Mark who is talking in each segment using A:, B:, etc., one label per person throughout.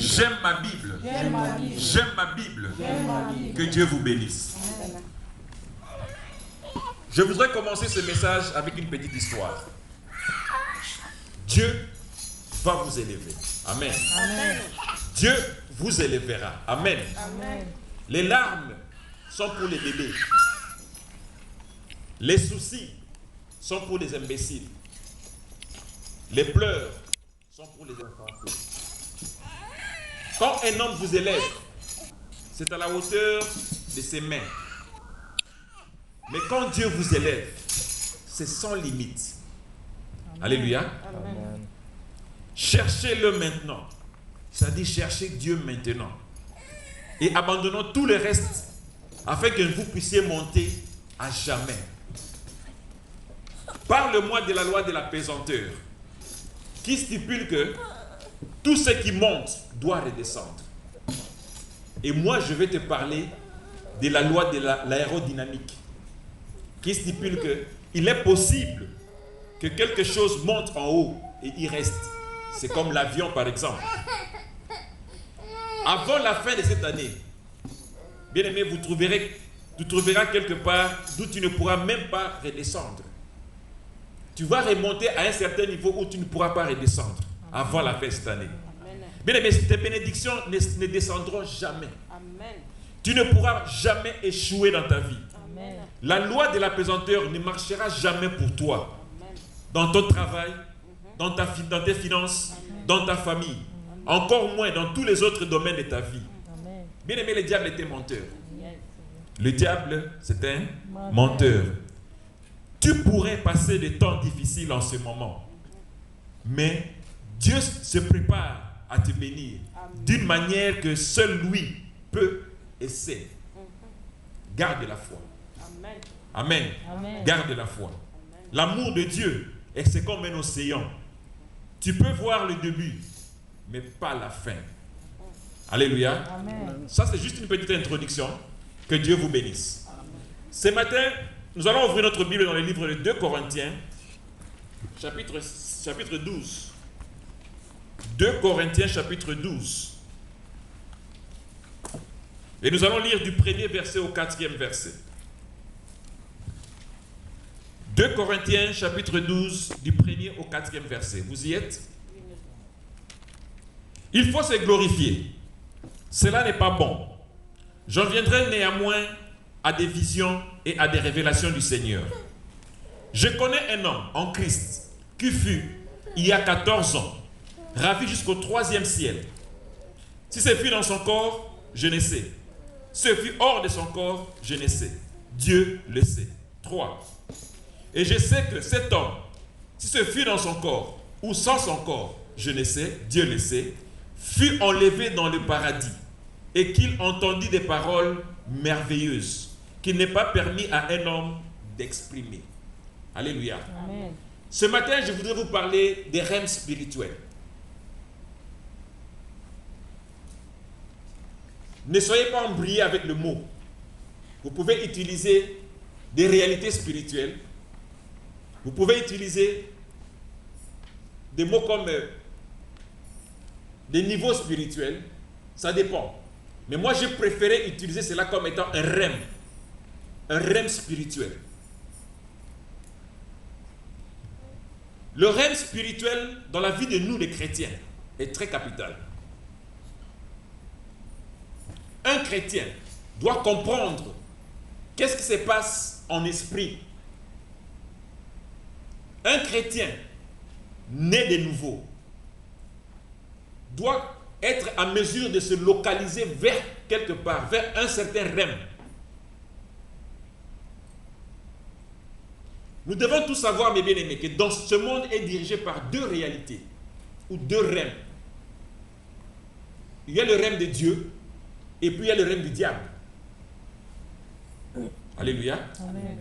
A: J'aime ma Bible. J'aime ma Bible. Que Dieu vous bénisse. Je voudrais commencer ce message avec une petite histoire. Dieu va vous élever. Amen.
B: Amen.
A: Dieu vous élèvera. Amen.
B: Amen.
A: Les larmes sont pour les bébés. Les soucis sont pour les imbéciles. Les pleurs sont pour les insensés. Quand un homme vous élève, c'est à la hauteur de ses mains. Mais quand Dieu vous élève, c'est sans limite. Amen. Alléluia.
B: Amen.
A: Cherchez-le maintenant. C'est-à-dire cherchez Dieu maintenant. Et abandonnons tout le reste afin que vous puissiez monter à jamais. Parle-moi de la loi de la pesanteur qui stipule que tout ce qui monte doit redescendre. Et moi, je vais te parler de la loi de l'aérodynamique qui stipule que il est possible que quelque chose monte en haut et y reste. C'est comme l'avion, par exemple. Avant la fin de cette année, bien aimé, tu trouveras quelque part d'où tu ne pourras même pas redescendre. Tu vas remonter à un certain niveau où tu ne pourras pas redescendre avant la fin de cette année. Bien aimé, tes bénédictions ne descendront jamais.
B: Amen.
A: Tu ne pourras jamais échouer dans ta vie.
B: Amen.
A: La loi de la pesanteur ne marchera jamais pour toi.
B: Amen.
A: Dans ton travail, dans tes finances, dans ta famille. Encore moins dans tous les autres domaines de ta vie.
B: Amen.
A: Bien aimé, le diable était menteur.
B: Yes.
A: Le diable, c'est un menteur. Tu pourrais passer des temps difficiles en ce moment. Mais Dieu se prépare à te bénir d'une manière que seul lui peut et sait. Garde la foi.
B: Amen.
A: Amen.
B: Amen.
A: Garde la foi. L'amour de Dieu, c'est comme un océan. Tu peux voir le début, mais pas la fin. Alléluia.
B: Amen.
A: Ça, c'est juste une petite introduction. Que Dieu vous bénisse. Ce matin, nous allons ouvrir notre Bible dans le livre de 2 Corinthiens, chapitre 12. 2 Corinthiens, chapitre 12. Et nous allons lire du premier verset au 4e verset. 2 Corinthiens, chapitre 12, du premier au 4e verset. Vous y êtes? Il faut se glorifier. Cela n'est pas bon. J'en viendrai néanmoins à des visions et à des révélations du Seigneur. Je connais un homme en Christ qui fut, il y a 14 ans, ravi jusqu'au 3e ciel. Si ce fut dans son corps, je ne sais. Si ce fut hors de son corps, je ne sais. Dieu le sait. 3. Et je sais que cet homme, si ce fut dans son corps ou sans son corps, je ne sais, Dieu le sait, fut enlevé dans le paradis et qu'il entendit des paroles merveilleuses qu'il n'est pas permis à un homme d'exprimer. Alléluia.
B: Amen.
A: Ce matin, je voudrais vous parler des rèmes spirituels. Ne soyez pas embrouillés avec le mot. Vous pouvez utiliser des réalités spirituelles. Vous pouvez utiliser des mots comme des niveaux spirituels. Ça dépend. Mais moi, j'ai préféré utiliser cela comme étant un rème. Un rème spirituel. Le rème spirituel dans la vie de nous, les chrétiens, est très capital. Un chrétien doit comprendre qu'est-ce qui se passe en esprit. Un chrétien né de nouveau doit être en mesure de se localiser vers quelque part, vers un certain rème. Nous devons tous savoir, mes bien-aimés, que dans ce monde est dirigé par deux réalités, ou deux rèmes. Il y a le rème de Dieu, et puis il y a le rème du diable. Alléluia.
B: Amen.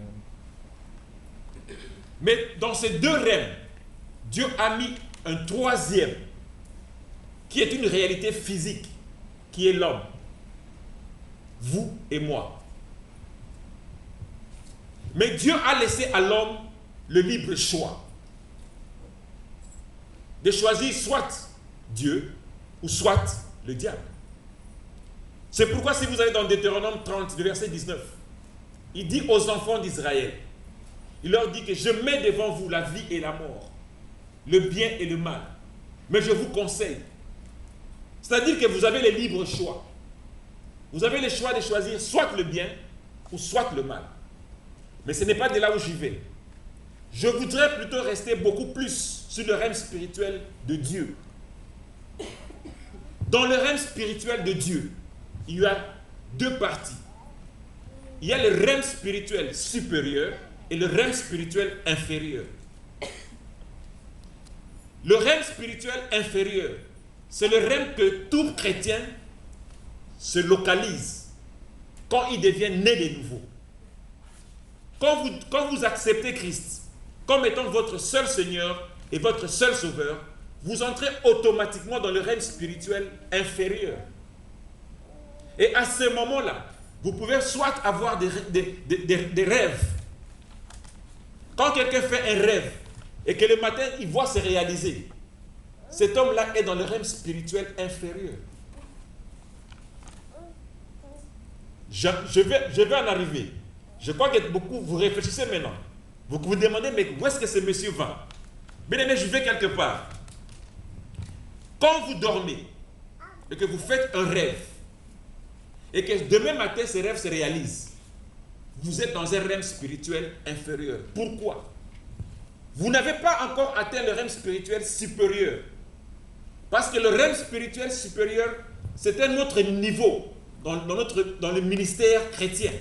A: Mais dans ces deux rèmes, Dieu a mis un troisième, qui est une réalité physique, qui est l'homme. Vous et moi. Mais Dieu a laissé à l'homme le libre choix de choisir soit Dieu ou soit le diable. C'est pourquoi si vous allez dans Deutéronome 30, le verset 19, il dit aux enfants d'Israël, il leur dit que je mets devant vous la vie et la mort, le bien et le mal. Mais je vous conseille. C'est-à-dire que vous avez le libre choix. Vous avez le choix de choisir soit le bien ou soit le mal. Mais ce n'est pas de là où j'y vais. Je voudrais plutôt rester beaucoup plus sur le règne spirituel de Dieu. Dans le règne spirituel de Dieu, il y a deux parties. Il y a le règne spirituel supérieur et le règne spirituel inférieur. Le règne spirituel inférieur, c'est le règne que tout chrétien se localise quand il devient né de nouveau. Quand vous acceptez Christ comme étant votre seul Seigneur et votre seul Sauveur, vous entrez automatiquement dans le règne spirituel inférieur. Et à ce moment-là, vous pouvez soit avoir des rêves. Quand quelqu'un fait un rêve et que le matin, il voit se réaliser, cet homme-là est dans le règne spirituel inférieur. Je vais en arriver. Je crois que beaucoup, vous réfléchissez maintenant. Vous vous demandez, mais où est-ce que ce monsieur va? Bien aimé, je vais quelque part. Quand vous dormez et que vous faites un rêve, et que demain matin, ce rêve se réalise, vous êtes dans un règne spirituel inférieur. Pourquoi? Vous n'avez pas encore atteint le règne spirituel supérieur. Parce que le règne spirituel supérieur, c'est un autre niveau dans le ministère chrétien.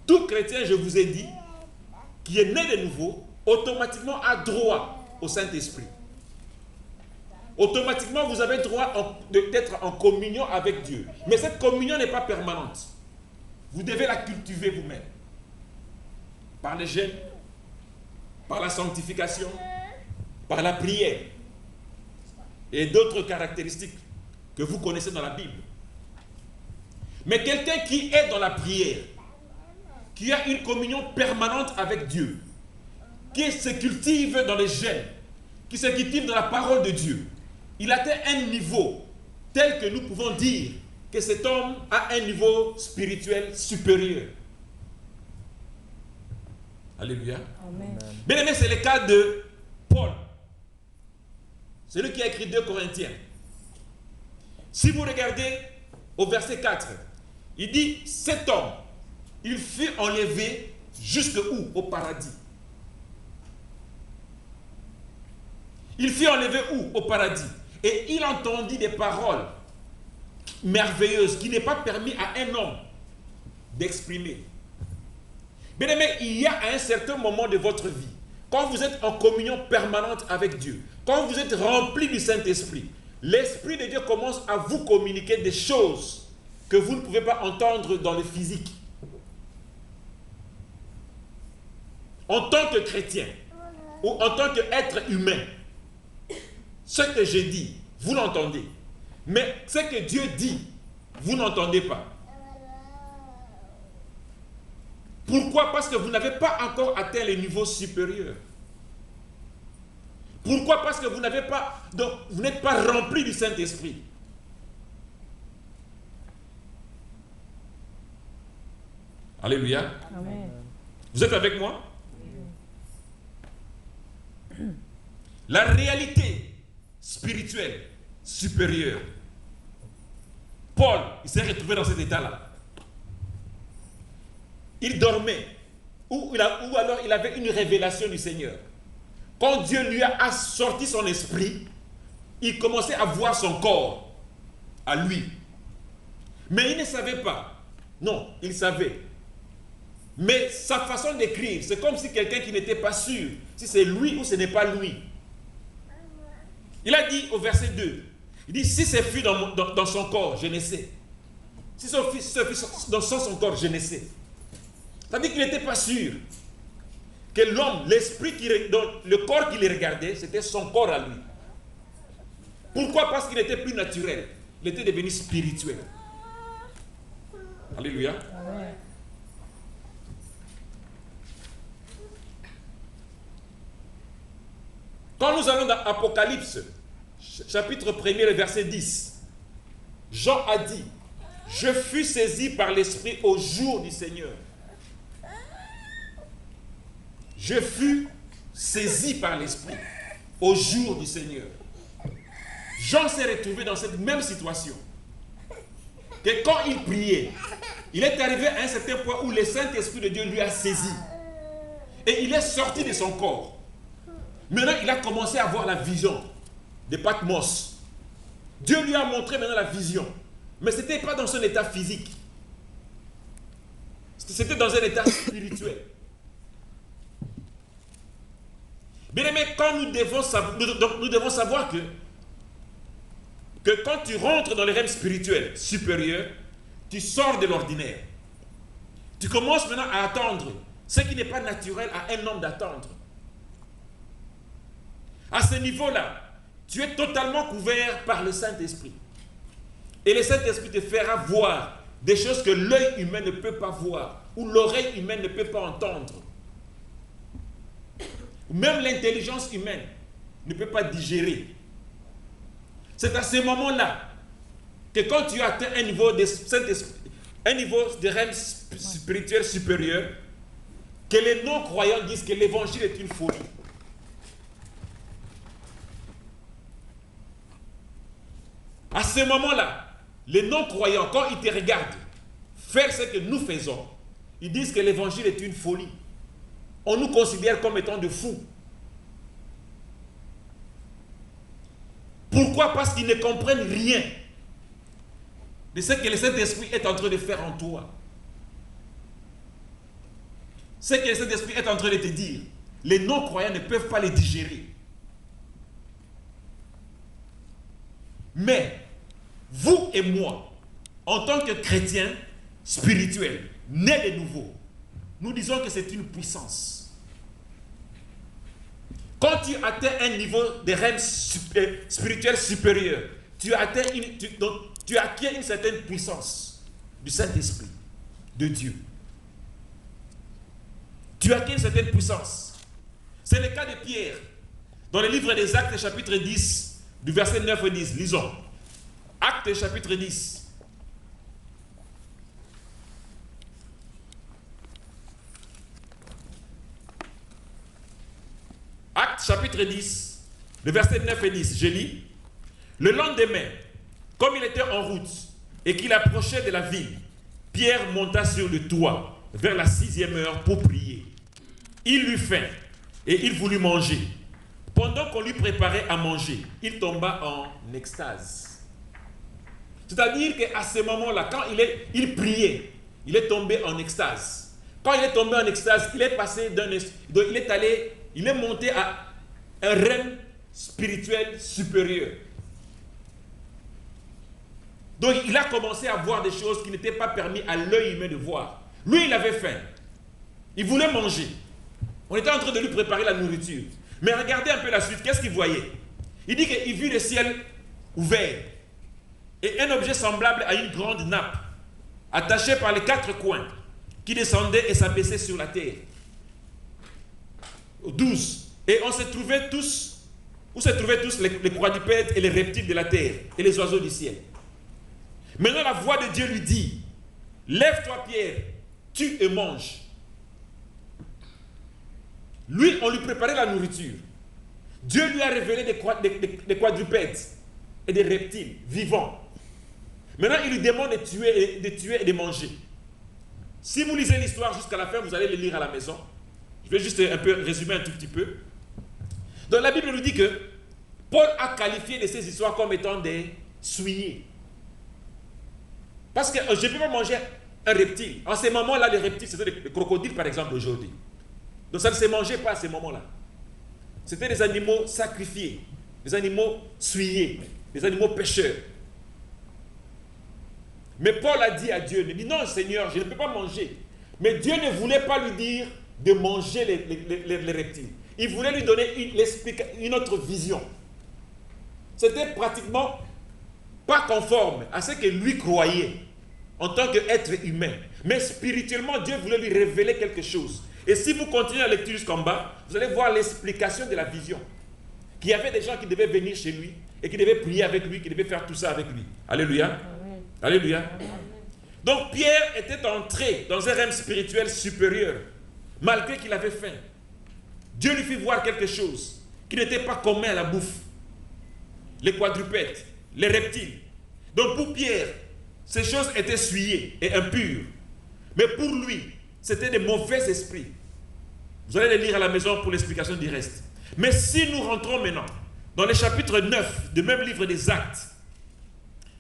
A: Tout chrétien, je vous ai dit, qui est né de nouveau, automatiquement a droit au Saint-Esprit. Automatiquement, vous avez droit d'être en communion avec Dieu. Mais cette communion n'est pas permanente. Vous devez la cultiver vous-même. Par le jeûne, par la sanctification, par la prière et d'autres caractéristiques que vous connaissez dans la Bible. Mais quelqu'un qui est dans la prière, qui a une communion permanente avec Dieu, qui se cultive dans les jeûnes, qui se cultive dans la parole de Dieu, il atteint un niveau tel que nous pouvons dire que cet homme a un niveau spirituel supérieur. Alléluia. Amen. Bien aimé, c'est le cas de Paul. C'est lui qui a écrit 2 Corinthiens. Si vous regardez au verset 4, il dit, cet homme, il fut enlevé jusque où? Au paradis. Il fut enlevé où? Au paradis. Et il entendit des paroles merveilleuses qui n'est pas permis à un homme d'exprimer. Bien aimé, il y a à un certain moment de votre vie, quand vous êtes en communion permanente avec Dieu, quand vous êtes rempli du Saint-Esprit, l'Esprit de Dieu commence à vous communiquer des choses que vous ne pouvez pas entendre dans le physique. En tant que chrétien ou en tant qu'être humain, ce que je dis, vous l'entendez. Mais ce que Dieu dit, vous n'entendez pas. Pourquoi? Parce que vous n'avez pas encore atteint les niveaux supérieurs. Pourquoi? Parce que vous n'avez pas, donc vous n'êtes pas rempli du Saint-Esprit. Alléluia. Amen. Vous êtes avec moi? La réalité spirituelle supérieure. Paul, il s'est retrouvé dans cet état-là. Il dormait, ou alors il avait une révélation du Seigneur. Quand Dieu lui a sorti son esprit, il commençait à voir son corps à lui. Mais il ne savait pas. Non, il savait. Mais sa façon d'écrire, c'est comme si quelqu'un qui n'était pas sûr si c'est lui ou ce n'est pas lui. Il a dit au verset 2, il dit, si c'est fut dans son corps, je ne sais. Si ce fut dans son corps, je ne sais. C'est-à-dire qu'il n'était pas sûr que l'homme, l'esprit, le corps qui le regardait, c'était son corps à lui. Pourquoi? Parce qu'il n'était plus naturel. Il était devenu spirituel. Alléluia. Amen. Quand nous allons dans Apocalypse, chapitre 1er, le verset 10. Jean a dit, je fus saisi par l'Esprit au jour du Seigneur. Je fus saisi par l'Esprit au jour du Seigneur. Jean s'est retrouvé dans cette même situation. Que quand il priait, il est arrivé à un certain point où le Saint-Esprit de Dieu lui a saisi. Et il est sorti de son corps. Maintenant, il a commencé à voir la vision de Patmos. Dieu lui a montré maintenant la vision. Mais ce n'était pas dans son état physique. C'était dans un état spirituel. Bien aimé, quand nous devons savoir que quand tu rentres dans les règles spirituels supérieurs, tu sors de l'ordinaire. Tu commences maintenant à attendre ce qui n'est pas naturel à un homme d'attendre. À ce niveau-là, tu es totalement couvert par le Saint-Esprit. Et le Saint-Esprit te fera voir des choses que l'œil humain ne peut pas voir, ou l'oreille humaine ne peut pas entendre. Même l'intelligence humaine ne peut pas digérer. C'est à ce moment-là que quand tu atteins un niveau de Saint-Esprit, un niveau de rêve spirituel supérieur, que les non-croyants disent que l'évangile est une folie. À ce moment-là, les non-croyants, quand ils te regardent faire ce que nous faisons, ils disent que l'évangile est une folie. On nous considère comme étant de fous. Pourquoi? Parce qu'ils ne comprennent rien de ce que le Saint-Esprit est en train de faire en toi. Ce que le Saint-Esprit est en train de te dire, les non-croyants ne peuvent pas les digérer. Mais, vous et moi, en tant que chrétiens spirituels, nés de nouveau, nous disons que c'est une puissance. Quand tu atteins un niveau de rêve spirituel supérieur, tu acquiers une certaine puissance du Saint-Esprit, de Dieu. Tu acquiers une certaine puissance. C'est le cas de Pierre. Dans le livre des Actes, chapitre 10, du verset 9 et 10, lisons. Actes, chapitre 10. Actes, chapitre 10, le verset 9 et 10, je lis. Le lendemain, comme il était en route et qu'il approchait de la ville, Pierre monta sur le toit vers la 6e heure pour prier. Il eut faim et il voulut manger. Pendant qu'on lui préparait à manger, il tomba en extase. C'est-à-dire qu'à ce moment-là, quand il priait, il est tombé en extase. Quand il est tombé en extase, il est monté à un règne spirituel supérieur. Donc il a commencé à voir des choses qui n'étaient pas permis à l'œil humain de voir. Lui, il avait faim. Il voulait manger. On était en train de lui préparer la nourriture. Mais regardez un peu la suite. Qu'est-ce qu'il voyait? Il dit qu'il vit le ciel ouvert et un objet semblable à une grande nappe, attaché par les 4 coins, qui descendait et s'abaissait sur la terre. 12. Et on se trouvait tous, où se trouvaient tous les quadrupèdes et les reptiles de la terre et les oiseaux du ciel. Maintenant la voix de Dieu lui dit, lève-toi Pierre, tue et mange. Lui, on lui préparait la nourriture. Dieu lui a révélé des quadrupèdes et des reptiles vivants. Maintenant, il lui demande de tuer et de manger. Si vous lisez l'histoire jusqu'à la fin, vous allez le lire à la maison. Je vais juste un peu résumer un tout petit peu. Donc la Bible nous dit que Paul a qualifié de ces histoires comme étant des souillés. Parce que je ne peux pas manger un reptile. En ces moments-là, les reptiles, c'était les crocodiles par exemple aujourd'hui. Donc ça ne se mangeait pas à ces moments-là. C'était des animaux sacrifiés, des animaux souillés, des animaux pécheurs. Mais Paul a dit à Dieu, il dit non Seigneur, je ne peux pas manger. Mais Dieu ne voulait pas lui dire de manger les reptiles. Il voulait lui donner une autre vision. C'était pratiquement pas conforme à ce que lui croyait en tant qu'être humain. Mais spirituellement, Dieu voulait lui révéler quelque chose. Et si vous continuez la lecture jusqu'en bas, vous allez voir l'explication de la vision. Qu'il y avait des gens qui devaient venir chez lui et qui devait prier avec lui, qui devait faire tout ça avec lui. Alléluia. Amen. Alléluia. Amen. Donc Pierre était entré dans un règne spirituel supérieur, malgré qu'il avait faim. Dieu lui fit voir quelque chose qui n'était pas commun à la bouffe. Les quadrupèdes, les reptiles. Donc pour Pierre, ces choses étaient souillées et impures. Mais pour lui, c'était des mauvais esprits. Vous allez les lire à la maison pour l'explication du reste. Mais si nous rentrons maintenant dans le chapitre 9 du même livre des Actes,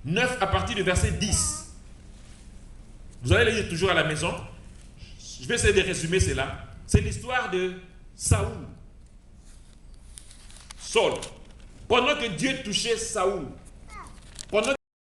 A: 9 à partir du verset 10, vous allez les lire toujours à la maison. Je vais essayer de résumer cela. C'est l'histoire de Saül. Saul. Pendant que Dieu touchait Saül, pendant